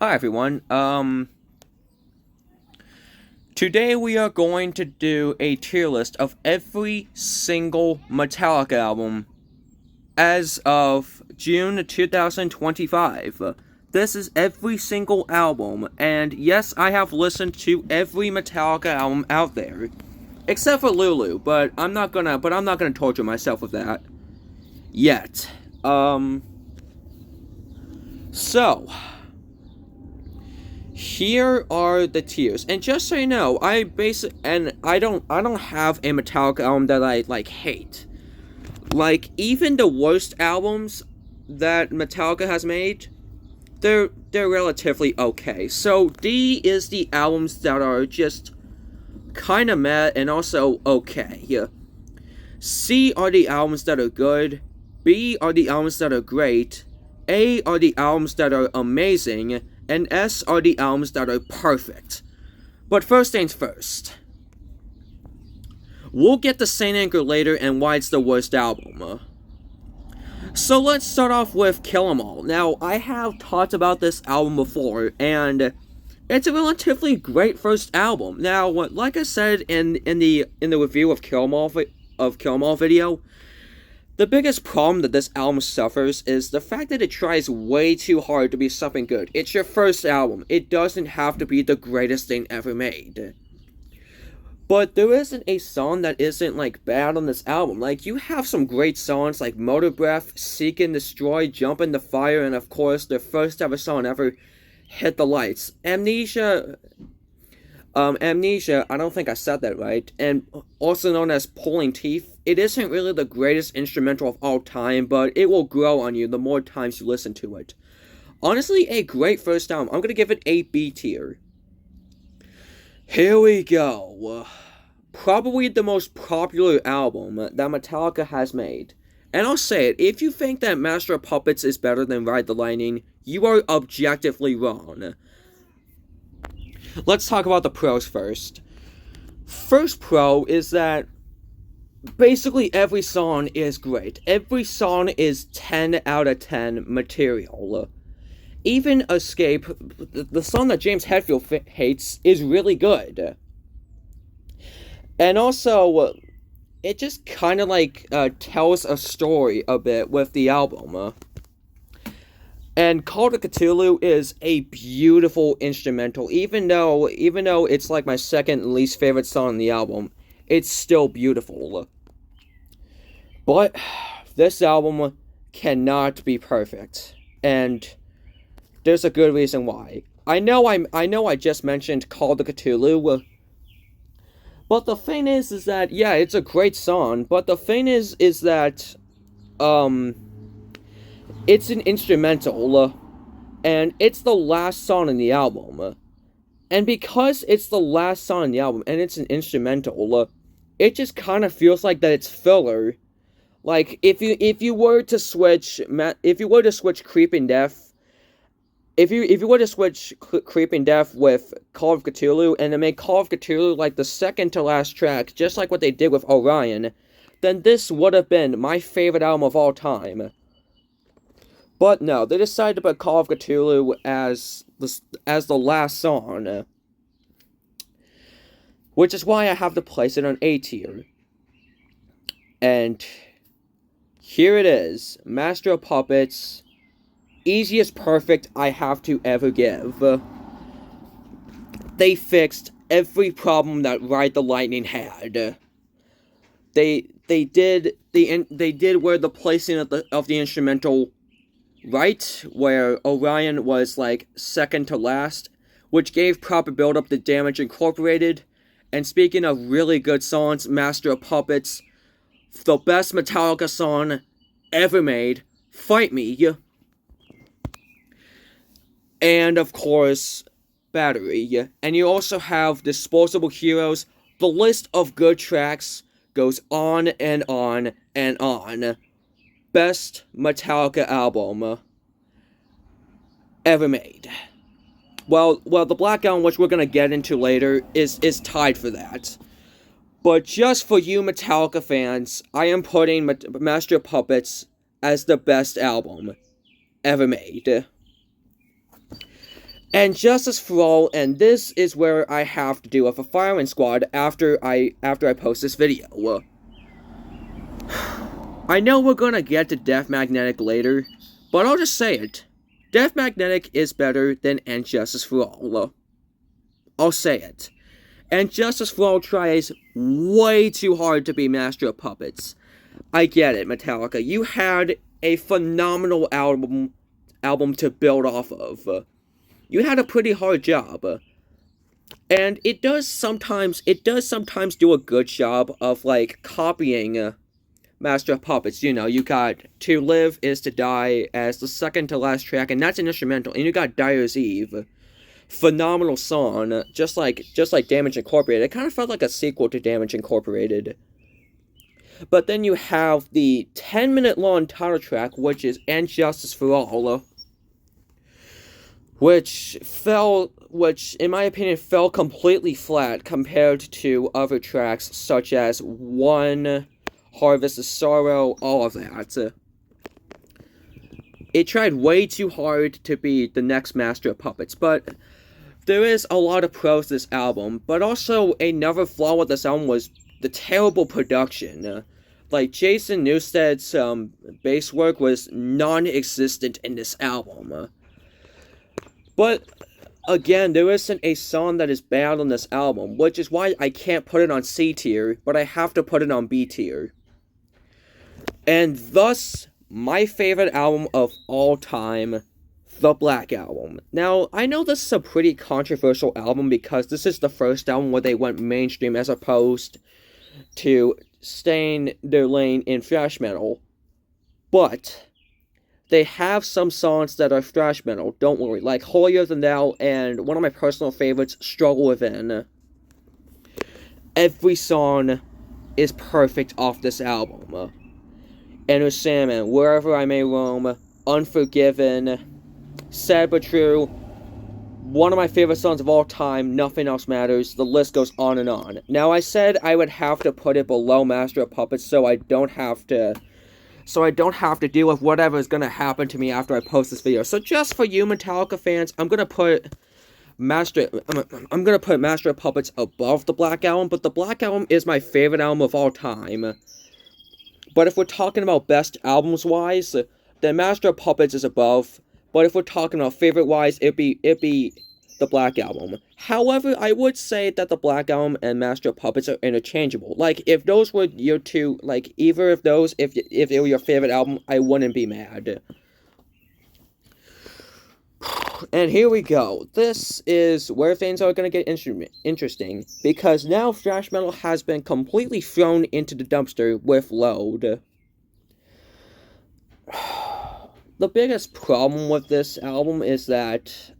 Hi everyone. Today we are going to do a tier list of every single Metallica album as of June 2025. This is every single album, and yes, I have listened to every Metallica album out there, except for Lulu. But I'm not gonna torture myself with that yet. So. Here are the tiers, and just so you know, I don't have a Metallica album that I hate. Like even the worst albums that Metallica has made, they're relatively okay. So D is the albums that are just kind of meh and also okay. Yeah. C are the albums that are good. B are the albums that are great. A are the albums that are amazing. And S are the albums that are perfect. But first things first. We'll get to Saint Anger later and why it's the worst album. So let's start off with Kill 'Em All. Now, I have talked about this album before, and it's a relatively great first album. Now, like I said in the review of Kill 'Em All video, the biggest problem that this album suffers is the fact that it tries way too hard to be something good. It's your first album. It doesn't have to be the greatest thing ever made. But there isn't a song that isn't, bad on this album. You have some great songs like Motor Breath, Seek and Destroy, Jump in the Fire, and of course, their first ever song ever, Hit the Lights. Amnesia, I don't think I said that right, and also known as Pulling Teeth. It isn't really the greatest instrumental of all time, but it will grow on you the more times you listen to it. Honestly, a great first album. I'm gonna give it a B tier. Here we go. Probably the most popular album that Metallica has made. And I'll say it, if you think that Master of Puppets is better than Ride the Lightning, you are objectively wrong. Let's talk about the pros first. First pro is that basically every song is great. Every song is 10 out of 10 material. Even Escape, the song that James Hetfield hates, is really good. And also, it just kind of tells a story a bit with the album. And Call of Cthulhu is a beautiful instrumental. Even though it's my second least favorite song on the album, it's still beautiful. But this album cannot be perfect, and there's a good reason why. I know I just mentioned Call of Cthulhu, but the thing is that yeah, it's a great song. But the thing is that it's an instrumental, and it's the last song in the album. And because it's the last song in the album and it's an instrumental, it just kind of feels like that it's filler. If you were to switch Creeping Death, if you were to switch Creeping Death with Call of Cthulhu and to make Call of Cthulhu the second to last track, just like what they did with Orion, then this would have been my favorite album of all time. But no, they decided to put Call of Cthulhu as the last song, which is why I have to place it on A tier. And here it is, Master of Puppets, easiest perfect I have to ever give. They fixed every problem that Ride the Lightning had. They did where the placing of the instrumental right, where Orion was second to last, which gave proper build up to Damage Incorporated. And speaking of really good songs, Master of Puppets, the best Metallica song ever made, Fight Me. And of course, Battery. And you also have Disposable Heroes. The list of good tracks goes on and on and on. Best Metallica album ever made. Well, the Black Album, which we're gonna get into later, is tied for that. But just for you Metallica fans, I am putting Master of Puppets as the best album ever made. And Justice for All, and this is where I have to do with a firing squad after I post this video. I know we're gonna get to Death Magnetic later, but I'll just say it. Death Magnetic is better than And Justice for All. I'll say it. And Justice for All tries way too hard to be Master of Puppets. I get it, Metallica. You had a phenomenal album to build off of. You had a pretty hard job. And it does sometimes do a good job of, like, copying Master of Puppets. You know, you got To Live Is to Die as the second to last track, and that's an instrumental. And you got Dyer's Eve. Phenomenal song, just like Damage Incorporated. It kind of felt like a sequel to Damage Incorporated. But then you have the 10-minute long title track, which is And Justice for All, which in my opinion fell completely flat compared to other tracks such as One, Harvest of Sorrow, all of that. It tried way too hard to be the next Master of Puppets, but there is a lot of pros to this album, but also another flaw with this album was the terrible production. Like, Jason Newsted's bass work was non-existent in this album. But, again, there isn't a song that is bad on this album, which is why I can't put it on C tier, but I have to put it on B tier. And thus, my favorite album of all time, The Black Album. Now, I know this is a pretty controversial album because this is the first album where they went mainstream as opposed to staying their lane in thrash metal. But they have some songs that are thrash metal, don't worry, like Holier Than Thou and one of my personal favorites, Struggle Within. Every song is perfect off this album. Enter Sandman, Wherever I May Roam, Unforgiven, Sad But True, one of my favorite songs of all time, Nothing Else Matters, the list goes on and on. Now, I said I would have to put it below Master of Puppets so I don't have to deal with whatever is going to happen to me after I post this video. So just for you Metallica fans, I'm going to put Master of Puppets above the Black Album, but the Black Album is my favorite album of all time. But if we're talking about best albums-wise, then Master of Puppets is above. But if we're talking about favorite-wise, it'd be the Black Album. However, I would say that the Black Album and Master of Puppets are interchangeable. Like, if those were your two, like, either of those, if they were your favorite album, I wouldn't be mad. And here we go. This is where things are going to get interesting, because now thrash metal has been completely thrown into the dumpster with Load. The biggest problem with this album is that,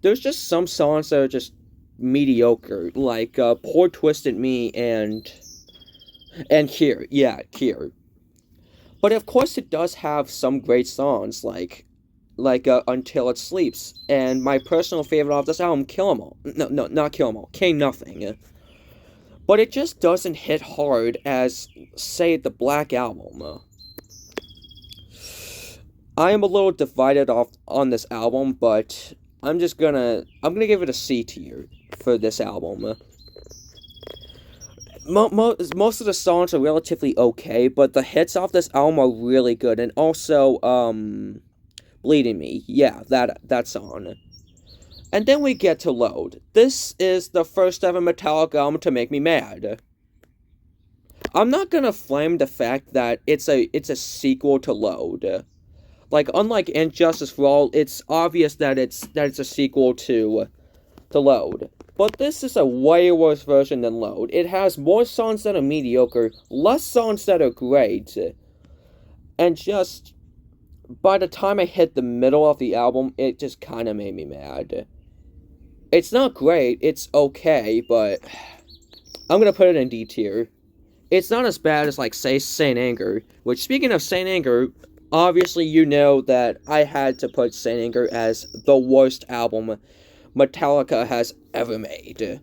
there's just some songs that are just mediocre, like, Poor Twisted Me and Here. Yeah, Here. But of course it does have some great songs, like Until It Sleeps, and my personal favorite off this album, Kill 'Em All. No, not Kill 'Em All, King Nothing. But it just doesn't hit hard as, say, the Black Album. I am a little divided on this album, but I'm gonna give it a C tier for this album. Most of the songs are relatively okay, but the hits off this album are really good, and also, Bleeding Me, yeah, that song. And then we get to Load. This is the first ever Metallica album to make me mad. I'm not gonna flame the fact that it's a sequel to Load. Like, unlike And Justice for All, it's obvious that it's a sequel to Load. But this is a way worse version than Load. It has more songs that are mediocre, less songs that are great, and just, by the time I hit the middle of the album, it just kind of made me mad. It's not great, it's okay, but I'm gonna put it in D tier. It's not as bad as, like, say, Saint Anger, which, speaking of Saint Anger, obviously you know that I had to put Saint Anger as the worst album Metallica has ever made.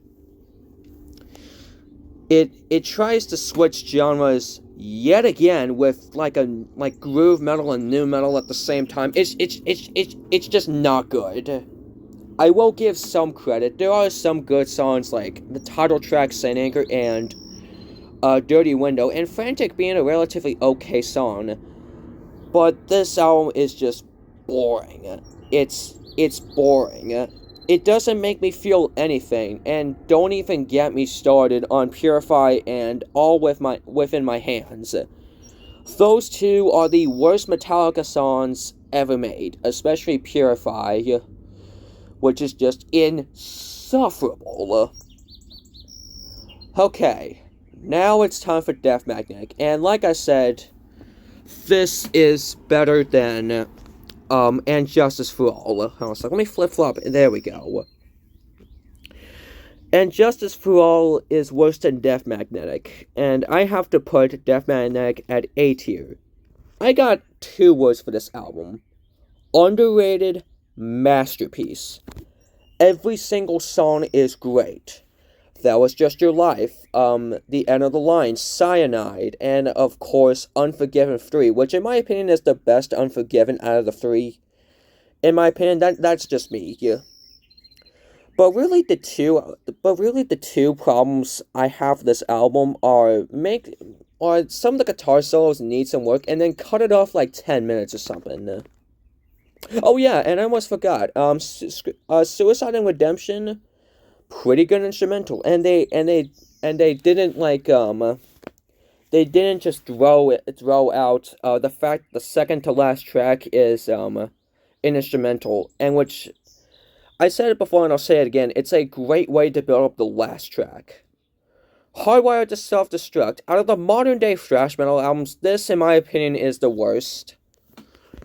It tries to switch genres yet again with like groove metal and new metal at the same time. It's just not good. I will give some credit. There are some good songs like the title track Saint Anger and Dirty Window, and Frantic being a relatively okay song. But this album is just boring. It's boring. It doesn't make me feel anything, and don't even get me started on Purify and All Within My Hands. Those two are the worst Metallica songs ever made, especially Purify, which is just insufferable. Okay, now it's time for Death Magnetic, and like I said, this is better than and Justice for All. I was like, let me flip-flop. There we go. And Justice for All is worse than Death Magnetic, and I have to put Death Magnetic at A tier. I got 2 words for this album. Underrated masterpiece. Every single song is great. That Was Just Your Life, The End of the Line, Cyanide, and of course Unforgiven 3, which in my opinion is the best Unforgiven out of the 3. In my opinion, that's just me. Yeah. But really the two problems I have with this album are some of the guitar solos need some work, and then cut it off like 10 minutes or something. Oh yeah, and I almost forgot. Suicide and Redemption, pretty good instrumental, and they didn't they didn't just throw out the fact the second to last track is an instrumental, and which I said it before and I'll say it again, it's a great way to build up the last track. Hardwired to Self-Destruct, out of the modern day thrash metal albums, this in my opinion is the worst.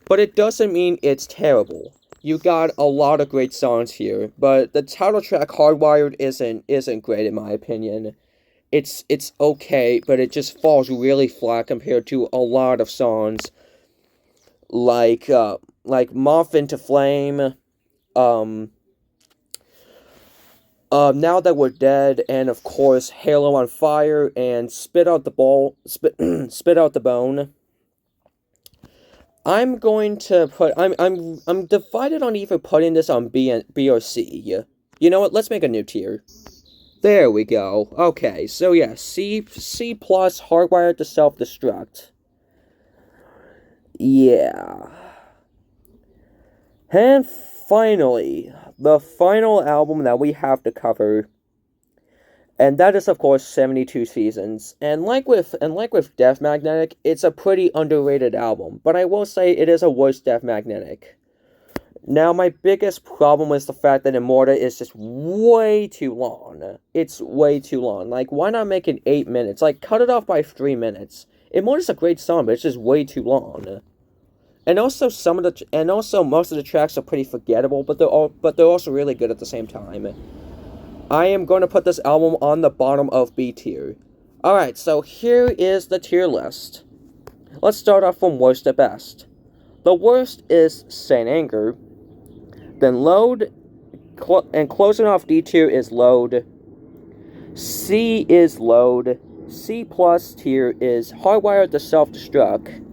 But it doesn't mean it's terrible. You got a lot of great songs here, but the title track Hardwired isn't great in my opinion. It's okay, but it just falls really flat compared to a lot of songs like Moth into Flame, Now That We're Dead, and of course Halo on Fire and Spit Out the Bone. I'm going to put I'm divided on either putting this on B or C. You know what? Let's make a new tier. There we go. Okay, so yeah, C plus Hardwired to Self-Destruct. Yeah. And finally, the final album that we have to cover, and that is of course 72 Seasons. And like with Death Magnetic, it's a pretty underrated album, but I will say it is a worse Death Magnetic. Now, my biggest problem is the fact that Immorta is just way too long. It's way too long. Like, why not make it 8 minutes? Like, cut it off by 3 minutes. Immorta's a great song, but it's just way too long. And also most of the tracks are pretty forgettable, but they're also really good at the same time. I am going to put this album on the bottom of B tier. Alright, so here is the tier list. Let's start off from worst to best. The worst is Saint Anger. Then Load, and closing off D tier is Load. C is Load. C plus tier is Hardwired to Self-Destruct.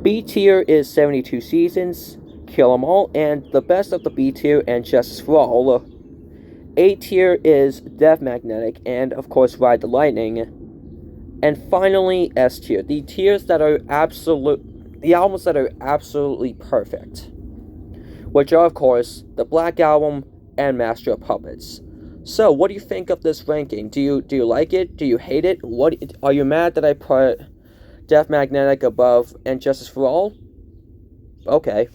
B tier is 72 Seasons, Kill 'Em All, and the best of the B tier and Justice for All. A tier is Death Magnetic, and of course Ride the Lightning. And finally, S tier, the albums that are absolutely perfect, which are of course the Black Album and Master of Puppets. So, what do you think of this ranking? Do you like it? Do you hate it? Are you mad that I put Death Magnetic above and Justice for All? Okay.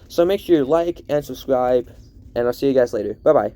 So make sure you like and subscribe, and I'll see you guys later. Bye bye.